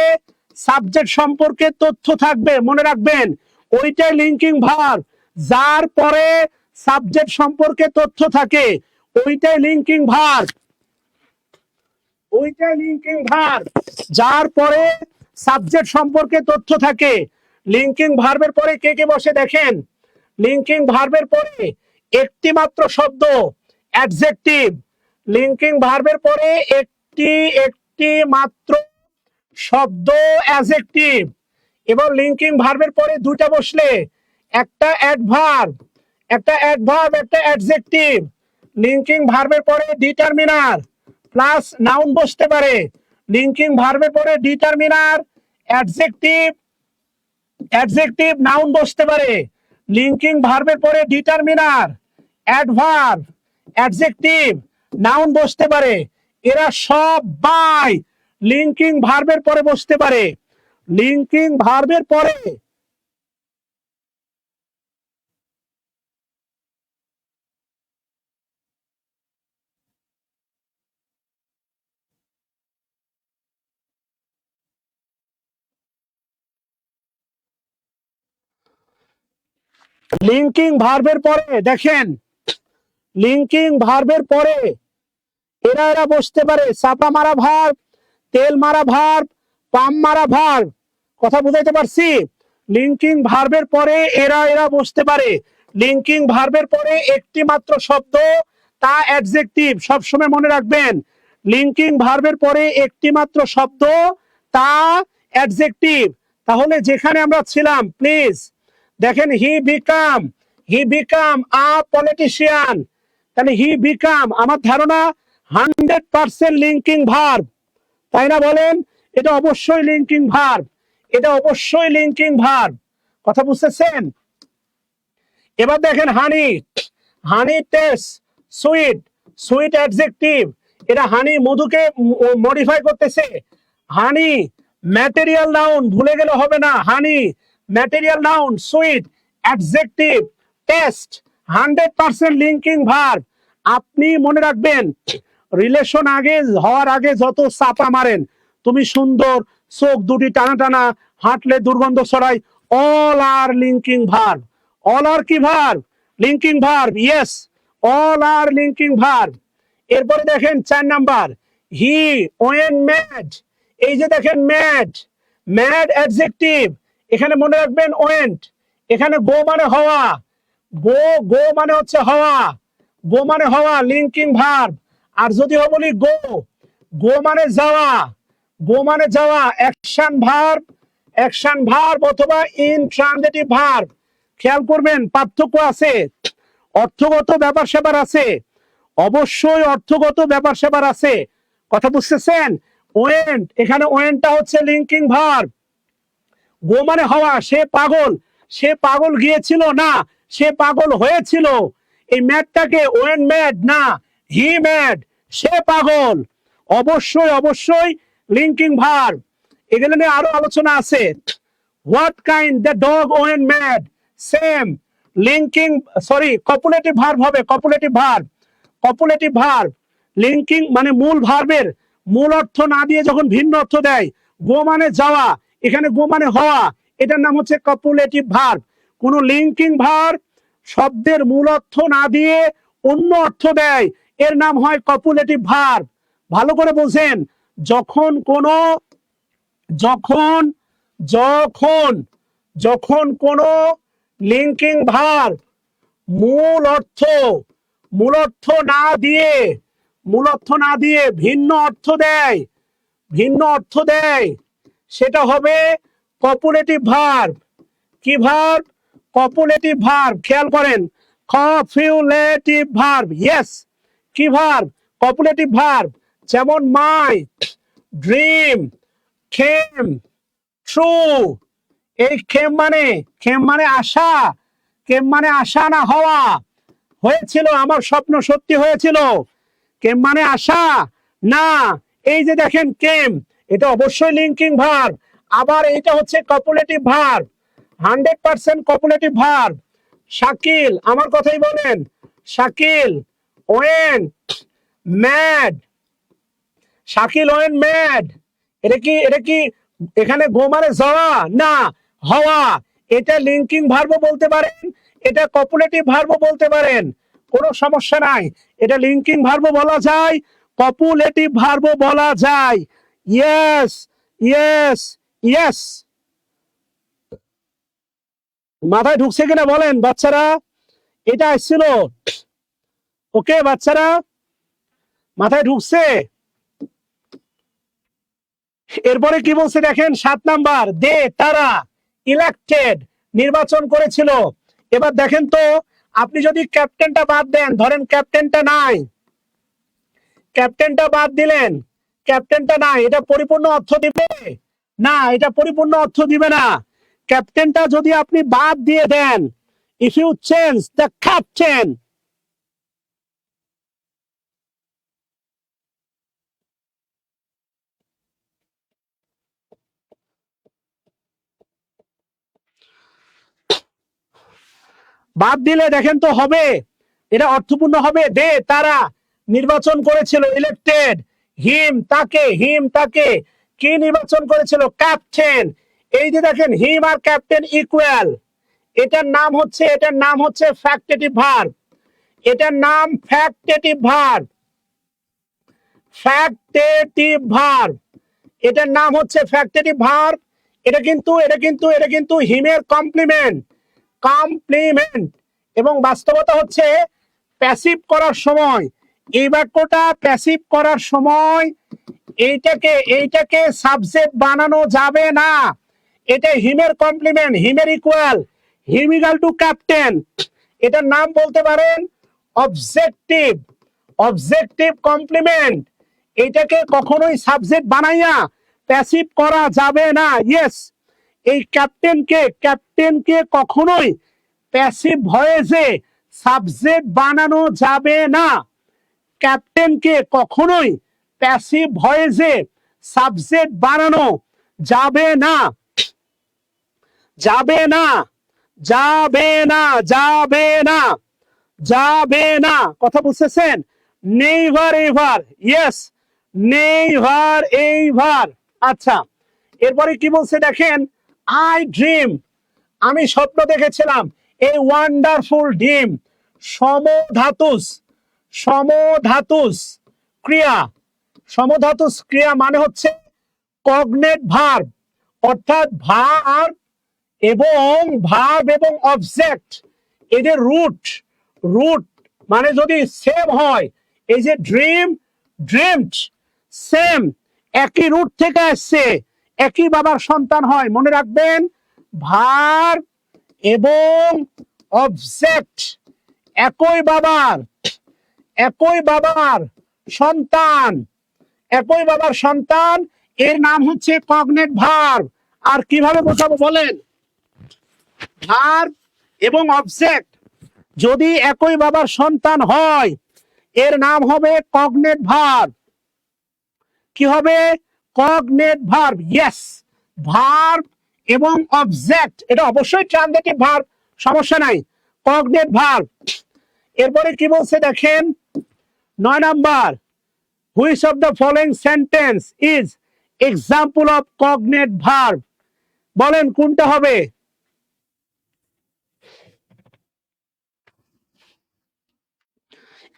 সাবজেক্ট সম্পর্কে তথ্য থাকবে, মনে রাখবেন ওইটাই লিঙ্কিং ভার্ব। যার পরে সাবজেক্ট সম্পর্কে তথ্য থাকে ওইটাই লিঙ্কিং ভার্ব, ওইটাই লিঙ্কিং ভার্ব। যার পরে সাবজেক্ট সম্পর্কে তথ্য থাকে। লিঙ্কিং ভার্বের পরে কে কে বসে দেখেন। লিঙ্কিং ভার্বের পরে একটি মাত্র শব্দ অ্যাডজেক্টিভ। লিঙ্কিং ভার্বের পরে একটি একটি মাত্র শব্দ অ্যাডজেক্টিভ। এবং লিঙ্কিং ভার্বের পরে দুইটা বসলে একটা অ্যাডভার্ব, একটা অ্যাডভার্ব, একটা অ্যাডজেক্টিভ। লিঙ্কিং ভার্বের পরে ডিটারমিনার প্লাস নাউন বসতে পারে। লিঙ্কিং ভার্বের পরে ডিটারমিনার, অ্যাডজেক্টিভ, অ্যাডজেক্টিভ, নাউন বসতে পারে। লিঙ্কিং ভার্বের পরে ডিটারমিনার, অ্যাডভার্ব, অ্যাডজেক্টিভ, নাউন বসতে পারে। এরা সবাই লিঙ্কিং ভার্বের পরে বসতে পারে। লিঙ্কিং ভার্বের পরে লিঙ্কিং ভার্বের পরে দেখেন, লিঙ্কিং ভার্বের পরে এরা এরা বসতে পারে চাপা মারা ভার্ব, তেল মারা ভার্ব, পাম মারা ভার্ব। কথা বুঝাইতে পারছি? লিঙ্কিং ভার্বের পরে এরা এরা বসতে পারে। লিঙ্কিং ভার্বের পরে একটি মাত্র শব্দ, তা অ্যাডজেক্টিভ, সবসময় মনে রাখবেন। লিঙ্কিং ভার্বের পরে একটি মাত্র শব্দ, তা অ্যাডজেক্টিভ। তাহলে যেখানে আমরা ছিলাম প্লিজ দেখেন, হি বিকাম আ পলিটিশিয়ান। তাহলে হি বিকাম, আমার ধারণা 100% লিঙ্কিং ভার্ব, তাই না বলেন? এটা অবশ্যই লিঙ্কিং ভার্ব, এটা অবশ্যই লিঙ্কিং ভার্ব। কথা বুঝতেছেন? এবার দেখেন honey, honey taste sweet, sweet adjective. এটা হানি মধুকে মডিফাই করতেছে। হানি ম্যাটেরিয়াল নাউন, ভুলে গেলে হবে না। Honey material noun, sweet adjective, taste 100% linking verb. আপনি মনে রাখবেন রিলেশন আগে হওয়ার আগে যত চাপা মারেন, তুমি সুন্দর, চোখ দুটি টানা টানা, হাঁটলে দুর্গন্ধ ছড়াই, all are linking verb. All are কি verb? Linking verb. Yes, all are linking verb. এরপরে দেখেন 4 নাম্বার, হি ওয়েন ম্যাড। এই যে দেখেন ম্যাড, ম্যাড অ্যাডজেক্টিভ। এখানে মনে রাখবেন ওয়েন্ট, এখানে গো মানে হওয়া, গো, গো মানে হচ্ছে হওয়া, গো মানে হওয়া, লিঙ্কিং ভার্ব। আর যদি বলি গো, গো মানে যাওয়া, গো মানে যাওয়া, অ্যাকশন ভার্ব, অ্যাকশন ভার্ব অথবা ইনট্রানজিটিভ ভার্ব। খেয়াল করবেন পার্থক্য আছে, অর্থগত ব্যাপার স্যাপার আছে, অবশ্যই অর্থগত ব্যাপার স্যাপার আছে। কথা বুঝতেছেন? ওয়েন্ট, এখানে ওয়েন্টটা হচ্ছে লিঙ্কিং ভার্ব। গো মানে হওয়া, সে পাগল, সে পাগল গিয়েছিল না, সে পাগল হয়েছিল। এই ম্যাডটাকে ওয়েন ম্যাড না, হি ম্যাড, সে পাগল। অবশ্যই অবশ্যই লিঙ্কিং ভার্ব। এগুলো নিয়ে আরো আলোচনা আছে। What kind the dog when mad, same linking, sorry copulative verb হবে, copulative verb, copulative verb. Linking মানে মূল ভার্বের মূল অর্থ না দিয়ে যখন ভিন্ন অর্থ দেয়, গো মানে যাওয়া, এখানে গো মানে হওয়া, এটার নাম হচ্ছে কপুলেটিভ ভার্ব। কোন লিঙ্কিং ভার্ব শব্দের মূল অর্থ না দিয়ে অন্য অর্থ দেয়, এর নাম হয় কপুলেটিভ ভার্ব। ভালো করে বোঝেন, যখন কোন, যখন যখন যখন কোন লিঙ্কিং ভার্ব মূল অর্থ, মূল অর্থ না দিয়ে, মূল অর্থ না দিয়ে ভিন্ন অর্থ দেয়, ভিন্ন অর্থ দেয়, সেটা হবে কপুলেটিভ ভার্ব। কি ভার্ব? Copulative verb. খেয়াল করেন, কপুলেটিভ ভার্ব। ইয়েস, কি ভার্ব? Copulative verb. যেমন মাই, ড্রিম, খেম, ট্রু। এই খেম মানে আশা, কেম মানে আশা না হওয়া। হয়েছিল, আমার স্বপ্ন সত্যি হয়েছিল। কেম মানে আশা না। এই যে দেখেন কেম, এটা অবশ্যই লিঙ্কিং ভার্ব। আবার এটা হচ্ছে copulative verb, 100% copulative verb. Shakil, আমার কথাই বলেন। Shakil went mad, Shakil went mad. এটা কি এখানে গো মানে যাওয়া না হওয়া। এটা লিঙ্কিং ভার্বও বলতে পারেন, এটা কপুলেটিভ ভার্বও বলতে পারেন, কোনো সমস্যা নাই। এটা লিঙ্কিং ভার্বও বলা যায়, কপুলেটিভ ভার্বও বলা যায়। Yes, yes, yes. মাথায় ঢুকছে কিনা বলেন বাচ্চারা? এটা আসছিল। ওকে বাচ্চারা, মাথায় ঢুকছে? এরপরে কি বলছে দেখেন, 7 নাম্বার, দে তারা ইলেক্টেড নির্বাচন করেছিল। এবার দেখেন তো, আপনি যদি ক্যাপ্টেনটা বাদ দেন, ধরেন ক্যাপ্টেনটা নাই, ক্যাপ্টেনটা বাদ দিলেন, ক্যাপ্টেনটা নাই, এটা পরিপূর্ণ অর্থ দিবে না, এটা পরিপূর্ণ অর্থ দিবে না। ক্যাপ্টেনটা যদি আপনি বাদ দিয়ে দেন, if you change the captain, বাদ দিলে দেখেন তো হবে, এটা অর্থপূর্ণ হবে। দে তারা নির্বাচন করেছিল, ইলেক্টেড, হিম তাকে কি নির্বাচন করেছিল? ক্যাপ্টেন। এই যে দেখেন হিম আর ক্যাপ্টেন ইকুয়াল, এটার নাম হচ্ছে ফ্যাক্টেটিভ ভার্ব। এটার নাম ফ্যাক্টেটিভ ভার্ব, ফ্যাক্টেটিভ ভার্ব। এটার নাম হচ্ছে ফ্যাক্টেটিভ ভার্ব। এটা কিন্তু হিমের কমপ্লিমেন্ট, কমপ্লিমেন্ট। এবং বাস্তবতা হচ্ছে প্যাসিভ করার সময়, এই বাক্যটা প্যাসিভ করার সময় এইটাকে সাবজেক্ট বানানো যাবে না। এটা হিমের কমপ্লিমেন্ট, হিমের equal, him equal to captain. এটার নাম বলতে পারেন অবজেক্টিভ, অবজেক্টিভ কমপ্লিমেন্ট। এইটাকে কখনোই সাবজেক্ট বানাইয়া প্যাসিভ করা যাবে না। ইয়েস, এই ক্যাপ্টেনকে কখনোই প্যাসিভ ভয়েসে সাবজেক্ট বানানো যাবে না। ক্যাপ্টেনকে কখনোই প্যাসিভ ভয়েসে সাবজেক্ট বানানো যাবে না, যাবে না, যাবে না, যাবে না, যাবে না। কথা বুঝতেছেন? Never ever, yes, never ever. আচ্ছা, এরপরে কি বলছে দেখেন, আই ড্রিম, আমি স্বপ্ন দেখেছিলাম, এই ওয়ান্ডারফুল ড্রিম। সমধাতুস, সমধাতুস ক্রিয়া, সমধাতুস ক্রিয়া মানে হচ্ছে কগনেট ভার্ব, অর্থাৎ ভার্ব এবং অবজেক্ট এদের রুট, রুট মানে যদি সেম হয়, এই যে ড্রিম, ড্রিমড, সেম, একই রুট থেকে আসছে, একই বাবার সন্তান হয়। মনে রাখবেন, ভার্ব এবং অবজেক্ট একই বাবার, একই বাবার সন্তান, একই বাবার সন্তান, এর নাম হচ্ছে কগনেট ভার্ব। আর কিভাবে বোঝাবো বলেন? ভার্ব এবং অবজেক্ট যদি একই বাবার সন্তান হয়, এর নাম হবে কগনেট ভার্ব। কি হবে? Cognate verb. ইয়েস, ভার্ব এবং অবজেক্ট, এটা অবশ্যই ট্রান্সিটিভ ভার্ব, সমস্যা নাই, কগনেট ভার্ব। এরপরে কি বলছে দেখেন, 9 number, which of the following sentence is example of cognate verb? বলেন কোনটা হবে?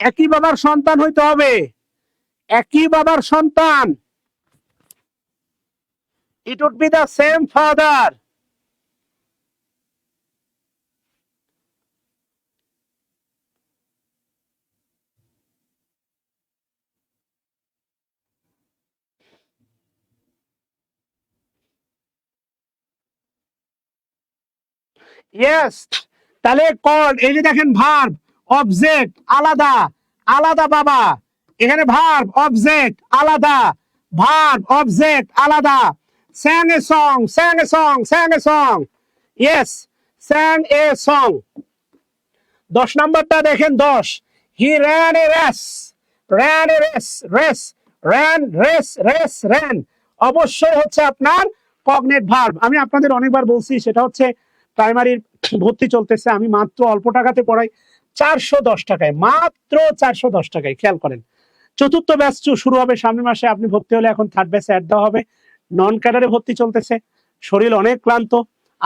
একই বাবার সন্তান হইতে হবে, একই বাবার সন্তান। It would be the same father. Yes, তাহলে কল, এই যে দেখেন ভার্ব, অবজেক্ট আলাদা, আলাদা বাবা, এখানে ভার্ব অবজেক্ট আলাদা, ভার্ব অবজেক্ট আলাদা। sang a song, sang a song, sang a song, yes, sang a song। 10 নাম্বারটা দেখেন, 10, he ran a race, ran a race, race, ran, race, race, ran, অবশ্যই হচ্ছে আপনার কগনেট ভার্ব। আমি আপনাদের অনেকবার বলছি, সেটা হচ্ছে প্রাইমারির ভর্তি চলতেছে, আমি মাত্র অল্প টাকাতে পড়াই, 410 টাকায়, মাত্র 410 টাকায়। খেয়াল করেন, চতুর্থ ব্যাচ শুরু হবে সামনের মাসে, আপনি ভর্তি হলে এখন থার্ড ব্যাচে অ্যাড দেওয়া হবে। নন ক্যাডারে ভর্তি চলতেছে, শরীর অনেক ক্লান্ত,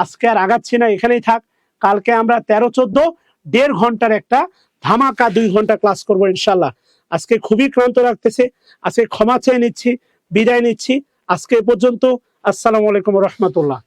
আজকে আর আগাচ্ছি না, এখানেই থাক। কালকে আমরা 13-14 1.5 ঘন্টার একটা ধামাকা 2 ঘন্টা ক্লাস করবো ইনশাল্লাহ। আজকে খুবই ক্লান্ত লাগতেছে, আজকে ক্ষমা চেয়ে নিচ্ছি, বিদায় নিচ্ছি আজকে এ পর্যন্ত। আসসালামু আলাইকুম রহমতুল্লাহ।